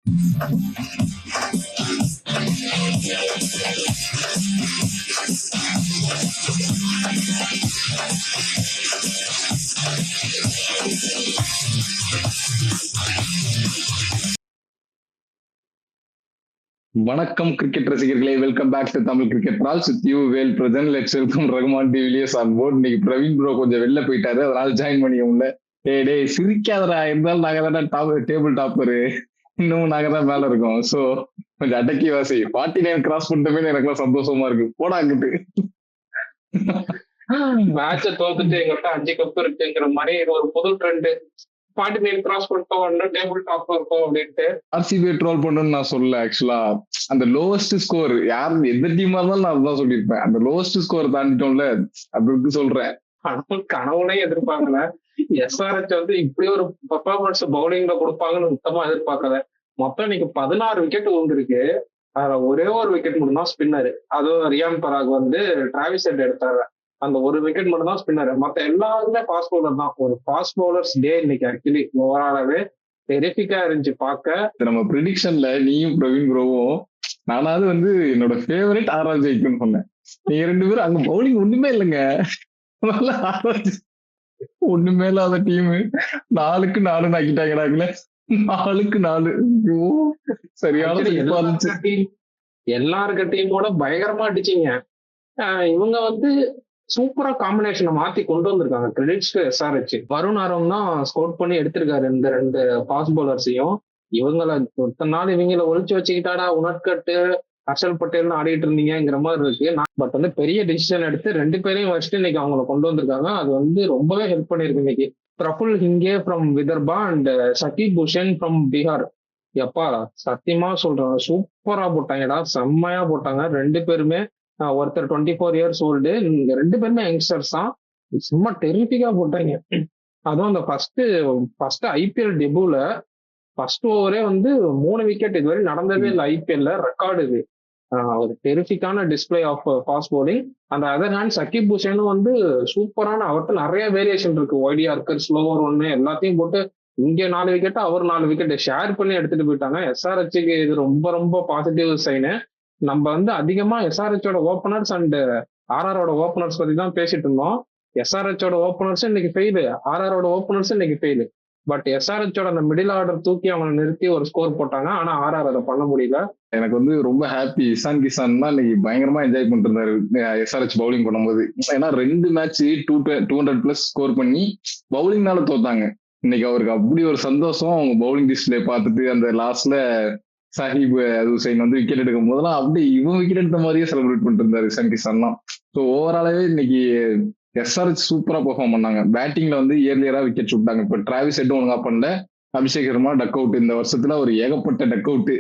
வணக்கம் கிரிக்கெட் ரசிகர்களே, welcome back to Tamil cricket rolls with you Vel present. Let's welcome Rahman de Villiers on board. இன்னைக்கு Praveen bro கொஞ்சம் வெளில போயிட்டாரு, அதனால ஜாயின் பண்ணிக்க முடியல. டே சிரிக்காதரா, இருந்தாலும் நாங்க தானே டேபிள் டாப்பரு, இன்னும் நாங்க தான் மேல இருக்கோம். ஸோ கொஞ்சம் அடக்கி வாசி. 49 கிராஸ் பண்ணிட்டமே எனக்குலாம் சந்தோஷமா இருக்கு. போடாங்கிட்டு மேட்ச தோத்துட்டு எங்கிட்ட 5 கப் இருக்குங்கிற மாதிரி இது ஒரு புது ட்ரெண்ட். 49 கிராஸ் பண்ணிட்டோம், டேபிள் டாப் இருக்கும் அப்படின்ட்டு ஆர்சிபி ட்ரோல் பண்ணணும்னு நான் சொல்லல. ஆக்சுவலா அந்த லோவஸ்ட் ஸ்கோர் யார் எந்த டீமா இருந்தாலும் நான் அதுதான் சொல்லியிருப்பேன். அந்த லோவஸ்ட் ஸ்கோர் தாண்டிட்டோம்ல, அப்படி சொல்றேன். கனவுனே எதிர்பார்க்கல. எஸ்ஆர்எச் வந்து இப்படி ஒரு பெர்ஃபார்மன்ஸ் பவுலிங்ல கொடுப்பாங்கன்னு சுத்தமா எதிர்பார்க்கல. மொத்தம் இன்னைக்கு 16 விக்கெட் விழுந்திருக்கு. அதுல ஒரே ஒரு விக்கெட் மட்டும் தான் ஸ்பின்னர். அதுவும் ரியான் பராக் வந்து டிராவிஸ் ஹெட் எடுத்தாரு. அந்த ஒரு விக்கெட் மட்டும் தான் ஸ்பின்னர். மத்த எல்லாருமே ஃபாஸ்ட் பவுலர் தான். ஒரு ஃபாஸ்ட் பவுலர்ஸ் டே இன்னைக்கு ஆக்சுவலி ஓவராலாவே டெரிஃபிக்கா இருந்துச்சு பார்க்க. நம்ம ப்ரிடிக்ஷன்ல நீயும் பிரவீன் ப்ரோவும் நானாவது வந்து என்னோட ஃபேவரட் ஆர்ஆர் ஜெயிக்கும்னு சொன்னேன். நீங்க 2 பேரும் அங்க பவுலிங் ஒண்ணுமே இல்லைங்க. ஒண்ணுமே இல்லாத டீம் 4க்கு 4 ஆக்கிட்டாங்கடாங்களே. 4க்கு 4 சரியான எல்லாருக்கிட்டையும் பயங்கரமா அடிச்சிங்க. இவங்க வந்து சூப்பரா காம்பினேஷனை மாத்தி கொண்டு வந்திருக்காங்க. Credits to SRH. வருண் ஆரம் தான் ஸ்கோர் பண்ணி எடுத்திருக்காரு இந்த 2 ஃபாஸ்ட் பவுலர்ஸையும். இவங்களை ஒருத்த நாள் இவங்களை ஒழிச்சு வச்சுக்கிட்டாடா உனட்கட்டு ஹர்ஷல் பட்டேல்னு ஆடிட்டு இருந்தீங்கிற மாதிரி இருக்கு. பட் வந்து பெரிய டிசிஷன் எடுத்து 2 பேரையும் வச்சுட்டு இன்னைக்கு அவங்களை கொண்டு வந்திருக்காங்க. அது வந்து ரொம்பவே ஹெல்ப் பண்ணிருக்கு இன்னைக்கு. Prafull Hinge from Vidarbha and Sakib Bhushan from Bihar. எப்பா சத்தியமா சொல்றேன், சூப்பரா போட்டாங்கடா, செம்மையா போட்டாங்க 2 பேருமே. ஒருத்தர் 24 இயர்ஸ் ஓல்டு, 2 பேருமே யங்ஸ்டர்ஸ் தான். சும்மா டெரிஃபிக்கா போட்டாங்க. அதுவும் அந்த ஃபர்ஸ்ட் ஐபிஎல் டெபுல ஃபர்ஸ்ட் ஓவரே வந்து 3 விக்கெட் இதுவரை நடந்ததே இல்லை ஐபிஎல்ல, ரெக்கார்டு இது. ஒரு டெரிஃபிக்கான டிஸ்பிளே ஆஃப் ஃபாஸ்ட் பவுலிங். அந்த அதர் ஹேண்ட் சகீப் பூஷனும் வந்து சூப்பரான, அவர்கிட்ட நிறைய வேரியேஷன் இருக்கு. ஒய்டிஆர், ஸ்லோவர் 1 எல்லாத்தையும் போட்டு இங்க 4 விக்கெட் அவர் 4 விக்கெட் ஷேர் பண்ணி எடுத்துட்டு போயிட்டாங்க. எஸ்ஆர்எச்சுக்கு இது ரொம்ப ரொம்ப பாசிட்டிவ் சைனு. நம்ம வந்து அதிகமா எஸ்ஆர்எச்சோட ஓப்பனர்ஸ் அண்ட் ஆர்ஆரோட ஓப்பனர்ஸ் பத்தி தான் பேசிட்டு இருந்தோம். எஸ்ஆர்எச்சோட ஓப்பனர்ஸ் இன்னைக்கு ஃபெயிலு, ஆர்ஆரோட ஓப்பனர்ஸ் இன்னைக்கு ஃபெயிலு. பட் எஸ்ஆர்எச்சோட அந்த மிடில் ஆர்டர் தூக்கி அவனை நிறுத்தி ஒரு ஸ்கோர் போட்டாங்க. ஆனா ஆர்ஆர் அதை பண்ண முடியல. எனக்கு வந்து ரொம்ப ஹாப்பி. இசான் கிசான் தான் இன்னைக்கு பயங்கரமா என்ஜாய் பண்ணிட்டு இருந்தாரு எஸ்ஆர்எச் பவுலிங் பண்ணும்போது. ஏன்னா 2 மேட்ச் 200+ ஸ்கோர் பண்ணி பவுலிங்னால தோத்தாங்க. இன்னைக்கு அவருக்கு அப்படி ஒரு சந்தோஷம். அவங்க பவுலிங் டிஸ்பிளே பார்த்துட்டு அந்த லாஸ்ட்ல சாஹிப் ஹுசைன் வந்து விக்கெட் எடுக்கும் போதெல்லாம் அப்படி இவன் விக்கெட் எடுத்த மாதிரியே செலிப்ரேட் பண்ணிட்டு இருந்தாரு இசான் கிசான் தான். ஸோ ஓவராலாவே இன்னைக்கு எஸ்ஆர்எச் சூப்பரா பெர்ஃபார்ம் பண்ணாங்க. பேட்டிங்ல வந்து இயர்லியரா விக்கெட் சுட்டாங்க. இப்போ டிராவிஸ் ஹெட்டும் ஒழுங்கா பண்ணல, அபிஷேக் சர்மா டக் அவுட். இந்த வருஷத்துல ஒரு ஏகப்பட்ட டக் அவுட்.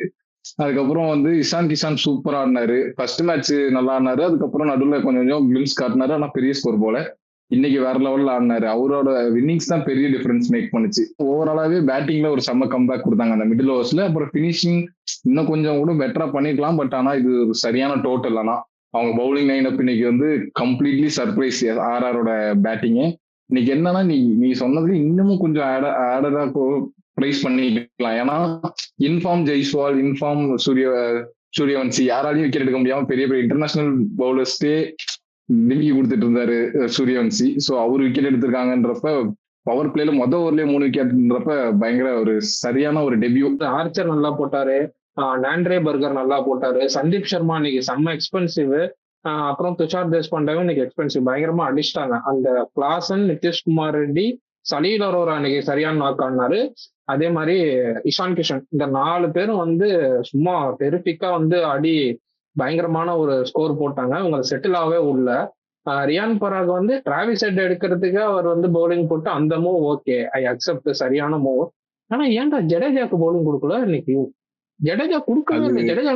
அதுக்கப்புறம் வந்து இசான் கிசான் சூப்பரா ஆடினாரு. ஃபர்ஸ்ட் மேட்ச் நல்லா ஆடினாரு, அதுக்கப்புறம் நடுவில் கொஞ்சம் கிளிம்ஸ் காட்டினாரு. ஆனா பெரிய ஸ்கோர் போல. இன்னைக்கு வேற லெவல்ல ஆடினாரு. அவரோட வின்னிங்ஸ் தான் பெரிய டிஃபரன்ஸ் மேக் பண்ணுச்சு. ஓவராலாவே பேட்டிங்ல ஒரு செம்ம கம்பேக் கொடுத்தாங்க அந்த மிடில் ஓவர்ஸ்ல. அப்புறம் பினிஷிங் இன்னும் கொஞ்சம் கூட பெட்டரா பண்ணிருக்கலாம். பட் ஆனா இது ஒரு சரியான டோட்டல். ஆனா அவங்க பவுலிங் லைன் அப் இன்னைக்கு வந்து கம்ப்ளீட்லி சர்ப்ரைஸ் ஆர்ஆரோட பேட்டிங்கு. இன்னைக்கு என்னன்னா நீ சொன்னது இன்னமும் கொஞ்சம் ஆடரா பிரைஸ் பண்ணிக்கலாம். ஏன்னா இன்ஃபார்ம் ஜெய்ஸ்வால், இன்ஃபார்ம் சூரியவன்சி யாராலையும் விக்கெட் எடுக்க முடியாம பெரிய பெரிய இன்டர்நேஷனல் பவுலர்ஸ்டே டிங்கி கொடுத்துட்டு இருந்தாரு சூரியவன்சி. ஸோ அவர் விக்கெட் எடுத்திருக்காங்கன்றப்ப பவர் பிளேல ஓவர்லயே 3 விக்கெட்ன்றப்ப பயங்கர ஒரு சரியான ஒரு டெபியூ. ஆர்ச்சர் நல்லா போட்டாரு, நாண்ட்ரே பர்கர் நல்லா போட்டாரு, சந்தீப் சர்மா இன்னைக்கு செம்ம எக்ஸ்பென்சிவ். அப்புறம் துஷார் தேஷ்பாண்டேவும் இன்னைக்கு எக்ஸ்பென்சிவ் பயங்கரமா அடிச்சிட்டாங்க. அந்த கிளாசன், நிதிஷ்குமார் ரெட்டி, சலீல் அரோரா இன்னைக்கு சரியான நாக் ஆடினாரு. அதே மாதிரி இஷான் கிஷன், இந்த 4 பேரும் வந்து சும்மா டெரிஃபிக்கா வந்து அடி பயங்கரமான ஒரு ஸ்கோர் போட்டாங்க. உங்களை செட்டில் ஆகவே உள்ள. ரியான் பராக் வந்து டிராவிஸ் ஹெட் எடுக்கிறதுக்கு அவர் வந்து பவுலிங் போட்டு அந்த மூவ் ஓகே, ஐ அக்செப்ட், சரியான மூவ். ஆனா ஏன்டா ஜடேஜாக்கு பவுலிங் கொடுக்கல இன்னைக்கு? ஜடேஜா கொடுக்கவே இல்லை. ஜடேஜா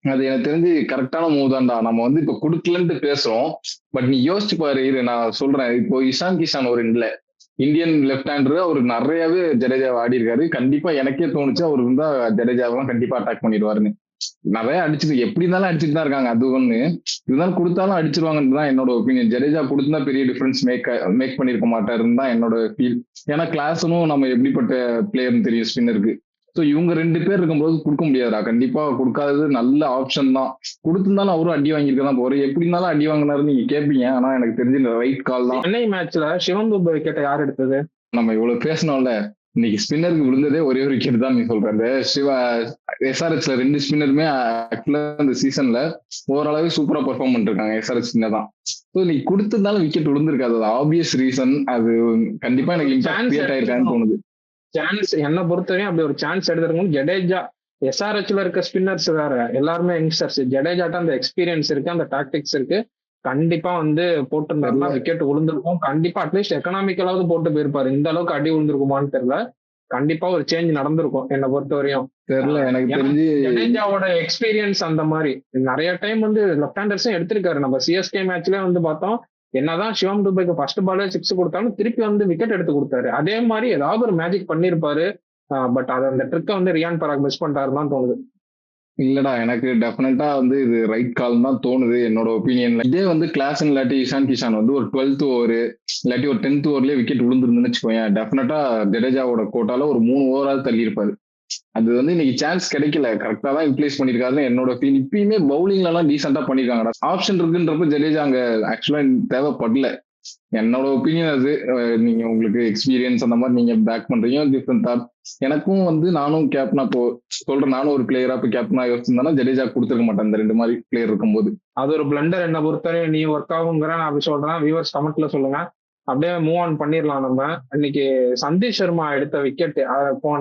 அது எனக்கு தெரிஞ்சு கரெக்டான மூவ் தான்டா. நம்ம வந்து இப்ப குடுக்கலன்ட்டு பேசுறோம். பட் நீ யோசிச்சு பாரு, நான் சொல்றேன். இப்போ இஷான் கிஷான் ஒரு இந்தியன் லெஃப்ட் ஹேண்டர், அவர் நிறையவே ஜடேஜாவை ஆடி இருக்காரு. கண்டிப்பா எனக்கே தோணுச்சு அவர் இருந்தா ஜடேஜாவெல்லாம் கண்டிப்பா அட்டாக் பண்ணிடுவாருன்னு. நிறைய அடிச்சுட்டு எப்படி இருந்தாலும் அடிச்சுட்டு தான் இருக்காங்க. அது ஒண்ணு இருந்தாலும் கொடுத்தாலும் அடிச்சிருவாங்கன்னு தான் என்னோட ஒப்பீனியன். ஜடேஜா கொடுத்தா பெரிய டிஃபரன்ஸ் மேக் பண்ணிருக்க மாட்டாருன்னு தான் என்னோட ஃபீல். ஏன்னா கிளாஸனும் நம்ம எப்படிப்பட்ட பிளேயர்னு தெரியும் ஸ்பின்னருக்கு. ஸோ இவங்க 2 பேர் இருக்கும்போது கொடுக்க முடியாதுடா, கண்டிப்பா கொடுக்காதது நல்ல ஆப்ஷன் தான். கொடுத்திருந்தாலும் அவரும் அடி வாங்கியிருக்க தான் போறாரு. எப்படி இருந்தாலும் அடி வாங்கினாருன்னு நீங்க கேட்பீங்க. ஆனா எனக்கு தெரிஞ்ச ரைட் கால் தான். சென்னை மேட்ச்ல சிவம் துபே விக்கெட்டை யார் எடுத்தது? நம்ம இவ்வளவு பேசணும்ல, இன்னைக்கு ஸ்பின்னருக்கு விழுந்ததே ஒரே ஒரு விக்கெட் தான். நீ சொல்ற இந்த சிவா எஸ்ஆர்ஹெச்ல 2 ஸ்பின்னருமே ஆக்சுவலா இந்த சீசன்ல ஓரளவு சூப்பரா பெர்ஃபார்ம் பண்ணிருக்காங்க. எஸ்ஆர்ஹெச் தான். ஸோ நீ கொடுத்திருந்தாலும் விக்கெட் விழுந்திருக்காது. அது ஆப்வியஸ் ரீசன். அது கண்டிப்பா எனக்கு இம்பாக்ட் கிரியேட் ஆயிருக்கான்னு தோணுது. சான்ஸ் என்ன பொறுத்தவரையும் அப்படி ஒரு சான்ஸ் எடுத்திருக்கணும். ஜடேஜா எஸ்ஆர்ஹெச்ல இருக்க ஸ்பின்னர்ஸ் வேற, எல்லாருமே யங்ஸ்டர்ஸ். ஜடேஜாட்ட அந்த எக்ஸ்பீரியன்ஸ் இருக்கு, அந்த டாக்டிக்ஸ் இருக்கு. கண்டிப்பா வந்து போட்டிருந்தாருன்னா விக்கெட் விழுந்திருக்கும். கண்டிப்பா அட்லீஸ்ட் எக்கனாமிக்கலாவது போட்டு போயிருப்பாரு. இந்த அளவுக்கு அடி விழுந்திருக்குமான்னு தெரியல. கண்டிப்பா ஒரு சேஞ்ச் நடந்திருக்கும் என்னை பொறுத்த வரையும். தெரியல, எனக்கு தெரிஞ்சு ஜடேஜாவோட எக்ஸ்பீரியன்ஸ் அந்த மாதிரி நிறைய டைம் வந்து லெஃப்ட் ஹேண்டர்ஸும் எடுத்திருக்காரு. நம்ம சிஎஸ்கே மேட்ச்ல வந்து பார்த்தோம், என்னதான் சிவம் துபேக்கு ஃபர்ஸ்ட் பாலே 6 கொடுத்தாலும் திருப்பி வந்து விக்கெட் எடுத்து கொடுத்தாரு. அதே மாதிரி ஏதாவது ஒரு மேஜிக் பண்ணிருப்பாரு. பட் அது அந்த ட்ரிக்கை வந்து ரியான் பராக் மிஸ் பண்ணிட்டாருன்னு தோணுது. இல்லடா, எனக்கு டெஃபினட்டா வந்து இது ரைட் கால் தான் தோணுது என்னோட ஒப்பீனியன்ல. இதே வந்து கிளாஸ் இல்லாட்டி இஷான் கிஷான் வந்து ஒரு 12th ஓவர் இல்லாட்டி ஒரு 10th ஓவர்லயே விக்கெட் விழுந்துருந்துன்னு வச்சுக்கோங்க, டெஃபினட்டா ஜடேஜாவோட கோட்டால ஒரு 3 ஓவரால் தள்ளி இருப்பாரு. அது வந்து இன்னைக்கு சான்ஸ் கிடைக்கல. கரெக்டா தான் யூட்டிலைஸ் பண்ணிருக்காருன்னு என்னோட ஃபீல். இப்பயுமே பவுலிங்ல எல்லாம் டீசெண்டா பண்ணிருக்காங்கடா. ஆப்ஷன் இருக்குன்றப்ப ஜடேஜா அங்க ஆக்சுவலா தேவைப்படல. என்னோட ஒப்பீனியன் அது. நீங்க உங்களுக்கு எக்ஸ்பீரியன்ஸ் அந்த மாதிரி நீங்க பேக் பண்றீங்க, டிஃப்ரெண்ட் தாட். எனக்கும் வந்து நானும் கேப்டனா இப்போ சொல்றேன், நானும் ஒரு பிளேயரா இப்போ கேப்டனா யோசிச்சிருந்தா ஜடேஜா கொடுத்துருக்க மாட்டேன் இந்த 2 மாதிரி பிளேயர் இருக்கும்போது. அது ஒரு பிளண்டர் என்ன பொறுத்தவரை. நீ ஒர்க் ஆகுங்கிற நான் அப்படி சொல்றேன். வியூவர்ஸ் கமெண்ட்ல சொல்லுங்க. அப்படியே மூவ் ஆன் பண்ணிடலாம் நம்ம. இன்னைக்கு சந்தீப் சர்மா எடுத்த விக்கெட்,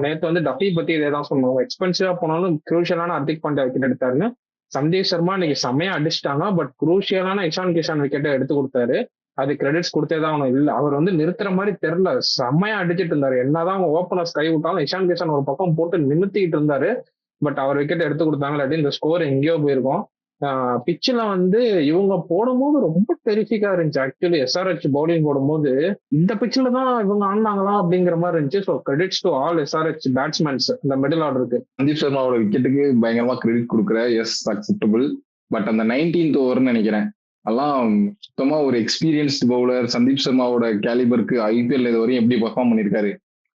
நேற்று வந்து டஃபி பத்தி இதே தான் சொன்னோம். எக்ஸ்பென்சிவா போனாலும் குரூஷியலான ஹர்திக் பாண்டியா விக்கெட் எடுத்தாருன்னு. சந்தீப் சர்மா இன்னைக்கு செம்மையா அடிச்சிட்டாங்க. பட் குரூஷியலான இஷான் கிஷான் விக்கெட்டை எடுத்து கொடுத்தாரு. அது கிரெடிட்ஸ் கொடுத்தே தான் அவனும். இல்ல அவர் வந்து நிறுத்துற மாதிரி தெரியல, செம்மையா அடிச்சிட்டு இருந்தாரு. என்னதான் ஓப்பனர்ஸ் கை விட்டாலும் இஷான் கிஷான் ஒரு பக்கம் போட்டு நிமித்திக்கிட்டு இருந்தாரு. பட் அவர் விக்கெட் எடுத்து கொடுத்தாங்க, இல்லாட்டி இந்த ஸ்கோர் எங்கேயோ போயிருக்கும். பிச்சில் வந்து இவங்க போடும்போது ரொம்ப டெரிஃபிக்கா இருந்துச்சு. ஆக்சுவலி எஸ்ஆர்ஹெச் பவுலிங் போடும்போது இந்த பிச்சில் தான் இவங்க ஆடினாங்களா அப்படிங்கிற மாதிரி இருந்துச்சு. So credits to all SRH batsmen இந்த மிடில் ஆர்டருக்கு. சந்தீப் சர்மாவோட விக்கெட்டுக்கு பயங்கரமா கிரெடிட் கொடுக்குற, எஸ் அக்செப்டபிள். பட் அந்த 19th ஓவர்னு நினைக்கிறேன், அதெல்லாம் சுத்தமா ஒரு எக்ஸ்பீரியன்ஸ்ட் பவுலர். சந்தீப் சர்மாவோட கேலிபருக்கு ஐபிஎல் இது வரையும் எப்படி பெர்ஃபார்ம் பண்ணிருக்காரு,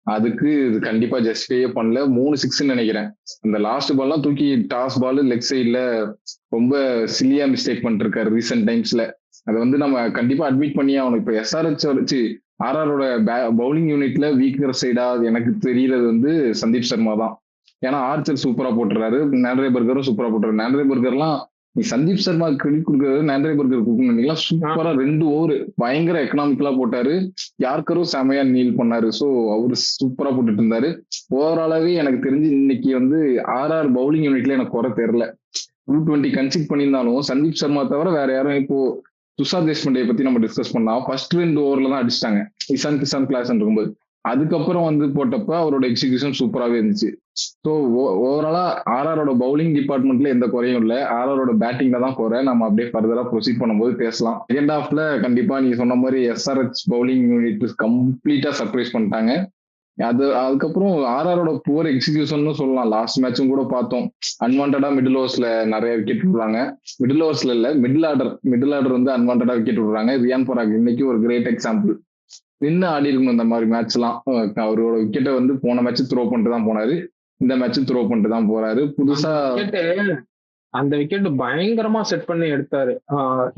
அதுக்கு இது கண்டிப்பா ஜஸ்டிஃபையே பண்ணல. 3 6 நினைக்கிறேன். அந்த லாஸ்ட் பால்லாம் தூக்கி டாஸ் பால் லெக் சைட்ல ரொம்ப சில்லியா மிஸ்டேக் பண்ணிட்டு இருக்காரு ரீசெண்ட் டைம்ஸ்ல. அதை வந்து நம்ம கண்டிப்பா அட்மிட் பண்ணி அவனுக்கு. இப்ப எஸ்ஆர்ஹெச் வச்சு ஆர்ஆரோட பவுலிங் யூனிட்ல வீக்கர் சைடா எனக்கு தெரியறது வந்து சந்தீப் சர்மா தான். ஏன்னா ஆர்ச்சர் சூப்பரா போட்டுறாரு, நாண்ட்ரே பர்கரும் சூப்பரா போட்டுறாரு. நாண்ட்ரே பர்கர்லாம் நீ சந்தீப் சர்மா கிரெடிட் கொடுக்கறது நாண்ட்ரே பர்கர் கொடுக்கணும். சூப்பரா 2 ஓவர் பயங்கர எக்கனாமிக்கலா போட்டாரு. யார்கரும் செமையா நீல் பண்ணாரு. ஸோ அவரு சூப்பரா போட்டுட்டு இருந்தாரு. ஓவராலாவே எனக்கு தெரிஞ்சு இன்னைக்கு வந்து ஆர்ஆர் பவுலிங் யூனிட்ல எனக்கு குறை தெரியல. 220 கன்சிட் பண்ணியிருந்தாலும் சந்தீப் சர்மா தவிர வேற யாரும். இப்போ துஷார் தேஷ்பாண்டே பத்தி நம்ம டிஸ்கஸ் பண்ணா, ஃபர்ஸ்ட் 2 ஓவர்ல தான் அடிச்சிட்டாங்க இஷான் கிஷான் கிளாஸ் இருக்கும்போது. அதுக்கப்புறம் வந்து போட்டப்ப அவரோட எக்ஸிகியூஷன் சூப்பராகவே இருந்துச்சு. ஸோ ஓவராலா ஆர்ஆரோட பவுலிங் டிபார்ட்மெண்ட்ல எந்த குறையும் இல்லை, ஆர்ஆரோட பேட்டிங்ல தான் குறை. நம்ம அப்படியே ஃபர்தரா ப்ரொசீட் பண்ணும்போது பேசலாம். செகண்ட் ஹாஃப்ல கண்டிப்பா நீ சொன்ன மாதிரி எஸ்ஆர்ஹெச் பவுலிங் யூனிட் கம்ப்ளீட்டா சர்ப்ரைஸ் பண்ணிட்டாங்க. அதுக்கப்புறம் ஆர்ஆரோட புவர் எக்ஸிகியூஷன் சொல்லலாம். லாஸ்ட் மேட்சும் கூட பார்த்தோம், அன்வான்டா மிடில் ஓவர்ஸ்ல நிறைய விக்கெட் விடுறாங்க. மிடில் ஓவர்ஸ்ல இல்ல, மிடில் ஆர்டர் வந்து அன்வான்டா விக்கெட் விடுறாங்க. ரியான் பராக் இன்னைக்கு ஒரு கிரேட் எக்ஸாம்பிள். நின்று ஆடி இருக்கணும் இந்த மாதிரி மேட்ச் எல்லாம். அவரோட விக்கெட்டை வந்து போன மேட்ச் த்ரோ பண்ணிட்டு தான் போனாரு, இந்த மேட்ச் த்ரோ பண்ணிட்டு தான் போறாரு. புதுசா அந்த விக்கெட் பயங்கரமா செட் பண்ணி எடுத்தாரு.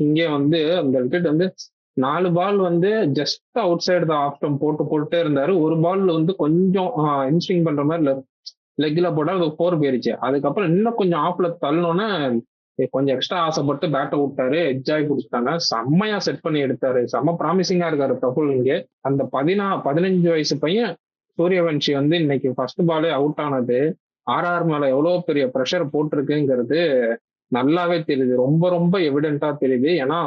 இங்கே வந்து அந்த விக்கெட் வந்து 4 பால் வந்து ஜஸ்ட் அவுட் சைடு தான் ஆஃப் ஸ்டம்ப் போட்டுட்டே இருந்தாரு. ஒரு பால் வந்து கொஞ்சம் இன்ஸ்விங் பண்ற மாதிரி லெக்ல போட்டா அது 4 போயிருச்சு. அதுக்கப்புறம் இன்னும் கொஞ்சம் ஆஃப்ல தள்ளணும்னா கொஞ்சம் எக்ஸ்ட்ரா ஆசைப்பட்டு பேட்டை விட்டாரு, எட்ஜாய் பிடிச்சிட்டாங்க. செம்மையா செட் பண்ணி எடுத்தாரு. செம்ம ப்ராமிசிங்கா இருக்காரு பிரபுல். இங்கே அந்த 15 வயசு பையன் சூரியவன்ஷி வந்து இன்னைக்கு ஃபர்ஸ்ட் பாலே அவுட் ஆனது ஆர்ஆர் மேல எவ்வளவு பெரிய ப்ரெஷர் போட்டிருக்குங்கிறது நல்லாவே தெரியுது. ரொம்ப ரொம்ப எவிடென்டா தெரியுது. ஏன்னா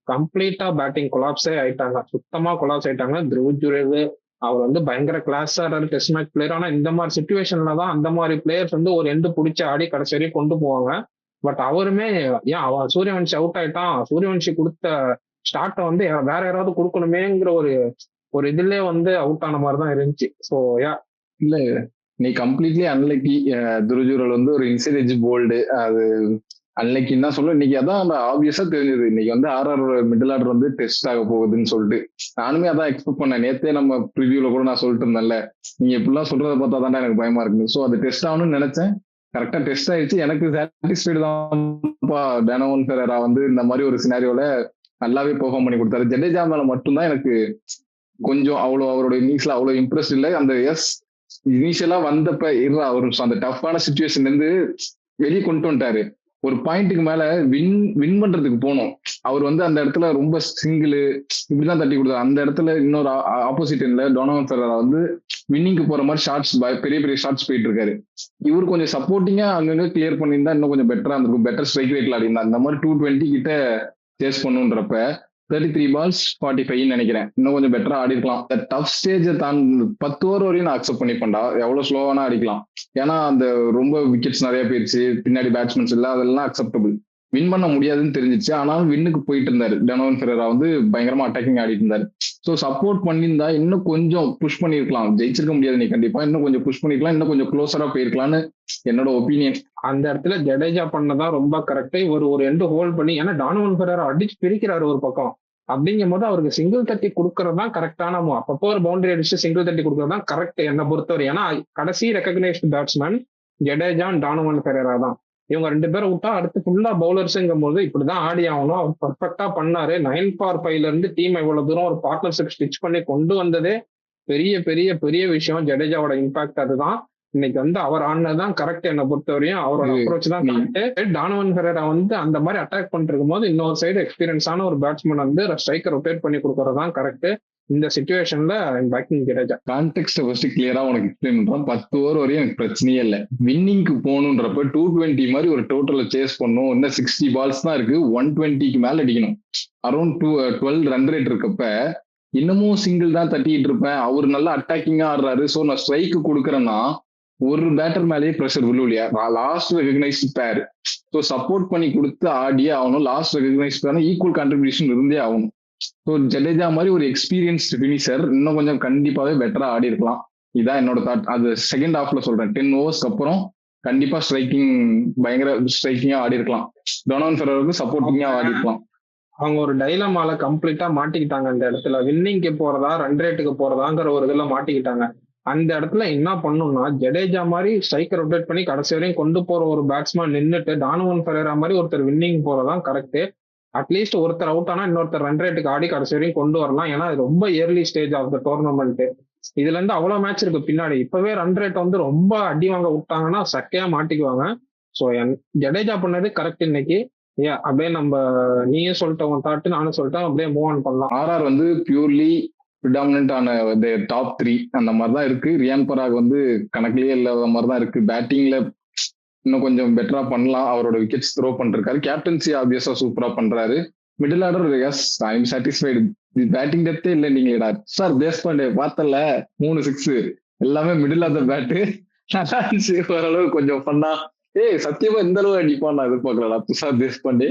கம்ப்ளீட்டா பேட்டிங் கொலாப்ஸே ஆயிட்டாங்க, சுத்தமா கொலாப்ஸ் ஆயிட்டாங்க. துருவ் ஜுரேல் அவர் வந்து பயங்கர கிளாஸ் ஆடுறாரு, டெஸ்ட் மேட்ச் பிளேயர். ஆனா இந்த மாதிரி சுச்சுவேஷன்ல தான் அந்த மாதிரி பிளேயர்ஸ் வந்து ஒரு எண்டு பிடிச்சி ஆடி கடைசி வரையும் கொண்டு போவாங்க. பட் அவருமே அவன் சூரியவன்ஷி அவுட் ஆயிட்டான், சூரியவன்ஷி கொடுத்த ஸ்டார்ட்டை வந்து வேற யாராவது கொடுக்கணுமேங்கிற ஒரு இதுலயே வந்து அவுட் ஆன மாதிரி தான் இருந்துச்சு. ஸோ இல்ல நீ கம்ப்ளீட்லி அன்லக்கி. துருஜூரல் வந்து ஒரு இன்சைட் எட்ஜ் போல்டு, அது அன்னைக்கு என்ன சொல்ல இன்னைக்கு அதான் ஆப்வியஸா தெரிஞ்சது. இன்னைக்கு வந்து ஆர்ஆர் மிடில் ஆர்டர் வந்து டெஸ்ட் ஆக போகுதுன்னு சொல்லிட்டு நானுமே அதான் எக்ஸ்பெக்ட் பண்ணேன். நேத்தே நம்ம ப்ரிவியூல கூட நான் சொல்லிட்டு இருந்தேன்ல, நீங்க இப்படிலாம் சொல்றதை பார்த்தா தானே எனக்கு பயமா இருக்கு. ஸோ அது டெஸ்ட் ஆகணும்னு நினைச்சேன். கரெக்டா டெஸ்ட் ஆயிடுச்சு. எனக்கு சாட்டிஸ்ஃபைடு தான்ப்பா. டேனோவன் ஃபெரேரா வந்து இந்த மாதிரி ஒரு சினாரியோல நல்லாவே பெர்ஃபார்ம் பண்ணி கொடுத்தாரு. ஜடேஜா மேல மட்டும்தான் எனக்கு கொஞ்சம் அவ்வளோ அவரோட இன்னிங்ஸ்ல அவ்வளோ இம்ப்ரெஸ் இல்லை. அந்த இனிஷியலா வந்தப்ப அவர் அந்த டஃப்பான சுச்சுவேஷன்ல இருந்து வெளியே கொண்டு வந்துட்டாரு. ஒரு பாயிண்ட்டுக்கு மேல வின் பண்றதுக்கு போனோம். அவர் வந்து அந்த இடத்துல ரொம்ப சிங்கிள் இப்படிதான் தட்டி கொடுத்தாரு. அந்த இடத்துல இன்னொரு ஆப்போசிட் எண்ட்ல டோனோவன் ஃபெரேரா வந்து வின்னிங்க்கு போற மாதிரி ஷார்ட்ஸ் பெரிய பெரிய ஷார்ட்ஸ் போயிட்டு இருக்காரு. இவர் கொஞ்சம் சப்போர்ட்டிங்கா அங்கங்க கிளியர் பண்ணியிருந்தா இன்னும் கொஞ்சம் பெட்டரா இருந்திருக்கும். பெட்டர் ஸ்ட்ரைக் ரேட்ல ஆடி இருந்தா அந்த மாதிரி 220 கிட்ட சேஸ் பண்ணுன்றப்ப 33 balls 45 நினைக்கிறேன். இன்னும் கொஞ்சம் பெட்டரா ஆடி இருக்கலாம். டஃப் ஸ்டேஜை தான் 10 ஓவர் வரையும் நான் அக்செப்ட் பண்ணிப்பேன்டா. எவ்வளவு ஸ்லோவானா அடிக்கலாம். ஏன்னா அந்த ரொம்ப விக்கெட்ஸ் நிறைய போயிருச்சு, பின்னாடி பேட்ஸ்மேன்ஸ் இல்ல, அதெல்லாம் அக்செப்டபிள். வின் பண்ண முடியாதுன்னு தெரிஞ்சிச்சு. ஆனாலும் வின்னுக்கு போயிட்டு இருந்தாரு. டோனோவன் ஃபெரேரா வந்து பயங்கரமா அட்டாக்கிங் ஆடிட்டு இருந்தாரு. ஸோ சப்போர்ட் பண்ணியிருந்தா இன்னும் கொஞ்சம் புஷ் பண்ணிருக்கலாம். ஜெயிச்சிருக்க முடியாது நீ கண்டிப்பா. இன்னும் கொஞ்சம் புஷ் பண்ணிருக்கலாம், இன்னும் கொஞ்சம் க்ளோஸரா போயிருக்கலாம்னு என்னோட ஒப்பீனியன். அந்த இடத்துல ஜடேஜா பண்ணதான் ரொம்ப கரெக்ட். இவர் ஒரு எண்டு ஹோல்ட் பண்ணி, ஏன்னா டோனோவன் ஃபெரேரா அடிச்சு பிரிக்கிறாரு ஒரு பக்கம். அப்படிங்கும் போது அவருக்கு சிங்கிள் தட்டி கொடுக்கறது தான் கரெக்டான மூவ். அப்பப்போ ஒரு பவுண்டரி அடிச்சு சிங்கிள் தட்டி கொடுக்கறது தான் கரெக்ட் என்னை பொறுத்தவரை. ஏன்னா கடைசி recognised batsman Jadeja Donovan Ferreira தான். இவங்க 2 பேரை விட்டா அடுத்து ஃபுல்லா பவுலர்ஸுங்கும் போது இப்படிதான் ஆடி ஆகணும். அவர் பர்ஃபெக்டா பண்ணாரு. 9-5 இருந்து டீம் இவ்வளவு தூரம் ஒரு பார்ட்னர்ஷிப் ஸ்டிச் பண்ணி கொண்டு வந்ததே பெரிய பெரிய பெரிய விஷயம். ஜடேஜாவோட இம்பாக்ட் அதுதான். இன்னைக்கு வந்து அவர் ஆடினதுதான் கரெக்ட் என்னை பொறுத்தவரையும். அவரோட அப்ரோச் தான் கரெக்ட். டோனோவன் ஃபெரேரா வந்து அந்த மாதிரி அட்டாக் பண்ணிட்டு இருக்கும் போது இன்னொரு சைடு எக்ஸ்பீரியன்ஸான ஒரு பேட்ஸ்மேன் வந்து ஸ்ட்ரைக்கர் ரொட்டேட் பண்ணி கொடுக்கறது தான் கரெக்ட். இந்த சிச்சுவேஷன்ல பேக்கிங் ஜடேஜா. கான்டெக்ட் ஃபர்ஸ்ட் கிளியரா உனக்கு எக்ஸ்பிளைன் பண்றேன். 10 ஓவர் வரையும் எனக்கு பிரச்சனையே இல்லை. வின்னிங்க்கு போகணுன்றப்ப 220 மாதிரி ஒரு டோட்டல சேஸ் பண்ணும். இன்னும் 60 balls தான் இருக்கு. 120க்கு மேல அடிக்கணும். அரௌண்ட் 12 ரன் ரேட் இருக்கப்ப இன்னமும் சிங்கிள் தான் தட்டிட்டு இருப்பேன். அவர் நல்லா அட்டாக்கிங்கா ஆடுறாரு. ஸோ நான் ஸ்ட்ரைக்கு கொடுக்குறேன்னா ஒரு பேட்டர் மேலேயே ப்ரெஷர் விழும் இல்லையா. லாஸ்ட் ரெகக்னைஸ்ட் பேர். ஸோ சப்போர்ட் பண்ணி கொடுத்து ஆடியே ஆகணும். லாஸ்ட் ரெகக்னைஸ்ட் பேர் ஈக்குவல் கான்ட்ரிபியூஷன் இருந்தே ஆகணும். ஸோ ஜடேஜா மாதிரி ஒரு எக்ஸ்பீரியன்ஸ்டு ஃபினிஷர் இன்னும் கொஞ்சம் கண்டிப்பாவே பெட்டரா ஆடி இருக்கலாம். இதான் என்னோட தாட். அது செகண்ட் ஹாஃப்ல சொல்றேன். 10 ஓவர்ஸ்க்கு அப்புறம் கண்டிப்பா ஸ்ட்ரைக்கிங் பயங்கர ஸ்ட்ரைக்கிங்கா ஆடி இருக்கலாம். டோனோவன் ஃபெரேராவுக்கு சப்போர்ட்டிங்கா ஆடி இருக்கலாம். அவங்க ஒரு டைலமால கம்ப்ளீட்டா மாட்டிக்கிட்டாங்க. அந்த இடத்துல வின்னிங்க்கு போறதா ரன் ரேட்டுக்கு போறதாங்கிற ஒரு இதுல மாட்டிக்கிட்டாங்க. அந்த இடத்துல என்ன பண்ணும்னா ஜடேஜா மாதிரி ஸ்ட்ரைக்கர் ரொட்டேட் பண்ணி கடைசி வரையும் கொண்டு போற ஒரு பேட்ஸ்மேன் நின்றுட்டு டோனோவன் ஃபெரேரா மாதிரி ஒருத்தர் வின்னிங் போறதான் கரெக்ட். அட்லீஸ்ட் ஒருத்தர் அவுட் ஆனா இன்னொருத்தர் ரன் ரேட்டுக்கு ஆடி கடைசி வரையும் கொண்டு வரலாம். ஏன்னா இது ரொம்ப early stage of the tournament. இதுல இருந்து அவ்வளவு மேட்ச் இருக்கு பின்னாடி. இப்பவே ரன் ரேட் வந்து ரொம்ப அடி வாங்க விட்டாங்கன்னா சக்கையா மாட்டிக்குவாங்க. ஸோ ஜடேஜா பண்ணது கரெக்ட் இன்னைக்கு. அப்படியே நம்ம நீயே சொல்லிட்ட உன் தாட்டு, நானும் சொல்லிட்டேன். அப்படியே மூவ் ஆன் பண்ணலாம். ஆர்ஆர் வந்து பியூர்லி ப்ரிடாமினன்ட் ஆன டாப் 3 அந்த மாதிரிதான் இருக்கு. ரியான் பராக் வந்து கணக்குலயே இல்லாத மாதிரிதான் இருக்கு. பேட்டிங்ல இன்னும் கொஞ்சம் பெட்டரா பண்ணலாம். அவரோட விக்கெட்ஸ் த்ரோ பண்ணிருக்காரு. கேப்டன்சி ஆப்வியஸா சூப்பரா பண்றாரு. Middle order yes I am satisfied. Batting டெப்தே இல்லை நீங்களா சார். தேஷ்பாண்டே பார்த்தல 3 6 எல்லாமே மிடில் ஆஃப் த பேட்டு. ஓரளவு கொஞ்சம் பண்ணா சத்தியமா இந்த அளவு அடிப்பான் நான் எதிர்பார்க்கல துஷார் தேஷ்பாண்டே.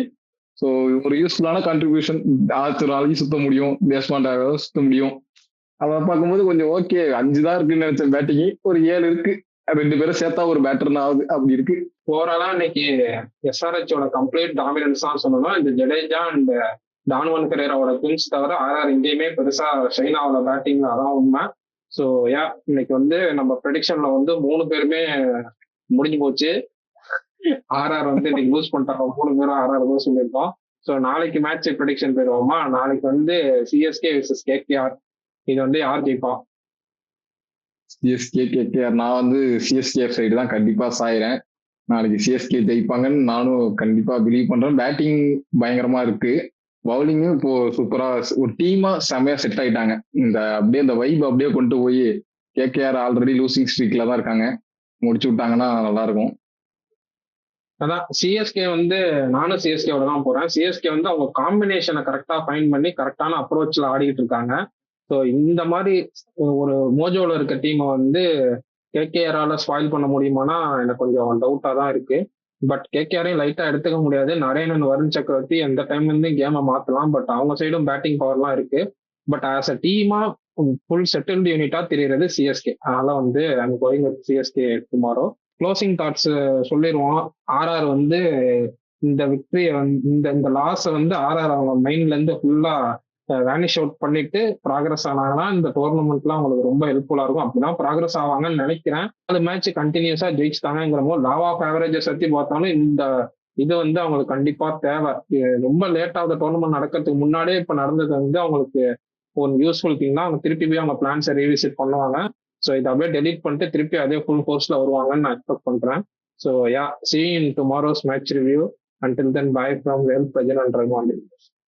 ஸோ ஒரு யூஸ்ஃபுல்லான கான்ட்ரிபியூஷன். ஆறு நாளைக்கு சுத்த முடியும், தேஷ்பாண்டாக சுத்த முடியும். அதை பார்க்கும்போது கொஞ்சம் ஓகே. 5 தான் இருக்குன்னு நினைச்ச பேட்டிங், ஒரு 7 இருக்கு. 2 பேரும் சேர்த்தா ஒரு பேட்டர்ன் ஆகுது. அப்படி இருக்கு. ஓவராலா இன்னைக்கு எஸ்ஆர்ஹெச்சோட கம்ப்ளீட் டாமினன்ஸ் தான் சொல்லணும். இந்த ஜடேஜா அண்ட் டோனோவன் ஃபெரேராவோட குயின்ஸ் தவிர ஆர்ஆர் எங்கேயுமே பெருசா ஷைன் ஆகல பேட்டிங். அதான் உண்மை. ஸோ இன்னைக்கு வந்து நம்ம ப்ரெடிக்ஷன்ல வந்து 3 பேருமே முடிஞ்சு போச்சு. ஆர்ஆர் வந்து இன்னைக்கு லூஸ் பண்ணிட்டாங்க. 3 பேரும் ஆர்ஆர் தான் சொல்லியிருக்கோம். ஸோ நாளைக்கு மேட்ச் ப்ரெடிக்ஷன் போயிடுவோமா? நாளைக்கு வந்து சிஎஸ்கே விசஸ் கேகேஆர். இது வந்து யார் ஜெயிப்பா? CSK KKR. நான் வந்து சிஎஸ்கே சைடு தான் கண்டிப்பா சாயிறேன். நாளைக்கு சிஎஸ்கே ஜெயிப்பாங்கன்னு நானும் கண்டிப்பா பிலீவ் பண்றேன். பேட்டிங் பயங்கரமா இருக்கு. பவுலிங்கும் இப்போ சூப்பரா ஒரு டீமா செமையா செட் ஆயிட்டாங்க. அப்படியே இந்த வைப் அப்படியே கொண்டு போய் கேகேஆர் ஆல்ரெடி லூசிங் ஸ்ட்ரீக்ல தான் இருக்காங்க. முடிச்சு விட்டாங்கன்னா நல்லா இருக்கும். அதான் சிஎஸ்கே வந்து நானும் சிஎஸ்கேவோட தான் போறேன். சிஎஸ்கே வந்து அவங்க காம்பினேஷனை கரெக்டா ஃபைண்ட் பண்ணி கரெக்டான அப்ரோச்ல ஆடிட்டு இருக்காங்க. ஸோ இந்த மாதிரி ஒரு மோஜோல இருக்க டீமை வந்து கேகேஆரால ஸ்பாயில் பண்ண முடியுமானா எனக்கு கொஞ்சம் டவுட்டா தான் இருக்கு. பட் கேகேஆரையும் லைட்டா எடுத்துக்க முடியாது. நரேனன், வருண் சக்கரவர்த்தி எந்த டைம்ல இருந்து கேமை மாத்தலாம். பட் அவங்க சைடும் பேட்டிங் பவர்லாம் இருக்கு. பட் ஆஸ் அ டீமா ஃபுல் செட்டில்டு யூனிட்டா தெரியுறது சிஎஸ்கே. அதனால வந்து I'm going with CSK tomorrow. Closing thoughts சொல்லிடுவோம். ஆர்ஆர் வந்து இந்த விக்டரியை வந்து இந்த இந்த லாஸை வந்து ஆர்ஆர் அவங்க மைண்ட்ல இருந்து ஃபுல்லா வேனிஷ் அவுட் பண்ணிட்டு ப்ராக்ரஸ் ஆனாங்கன்னா இந்த டோர்னமெண்ட்லாம் அவங்களுக்கு ரொம்ப ஹெல்ப்ஃபுல்லா இருக்கும். அப்படிதான் ப்ராக்ரஸ் ஆவாங்கன்னு நினைக்கிறேன். அந்த மேட்ச் கண்டினியூஸா ஜெயிச்சுட்டாங்கிற லாவ் ஆஃப் ஆவரேஜஸ் பத்தி பார்த்தாலும் இந்த இது வந்து அவங்களுக்கு கண்டிப்பா தேவை. ரொம்ப லேட் ஆகுது டோர்னமெண்ட் நடக்கிறதுக்கு முன்னாடியே இப்ப நடந்தது வந்து அவங்களுக்கு ஒரு யூஸ்ஃபுல் திங் தான். அவங்க திருப்பி போய் அவங்க பிளான்ஸை ரீவிசிட் பண்ணுவாங்க. ஸோ இதை அப்படியே டெலீட் பண்ணிட்டு திருப்பி அதே ஃபுல் ஃபோர்ஸ்ல வருவாங்கன்னு நான் எக்ஸ்பெக்ட் பண்றேன். So yeah, see you in tomorrow's match review. Until then, bye from Well, Prajan and Raghuvan.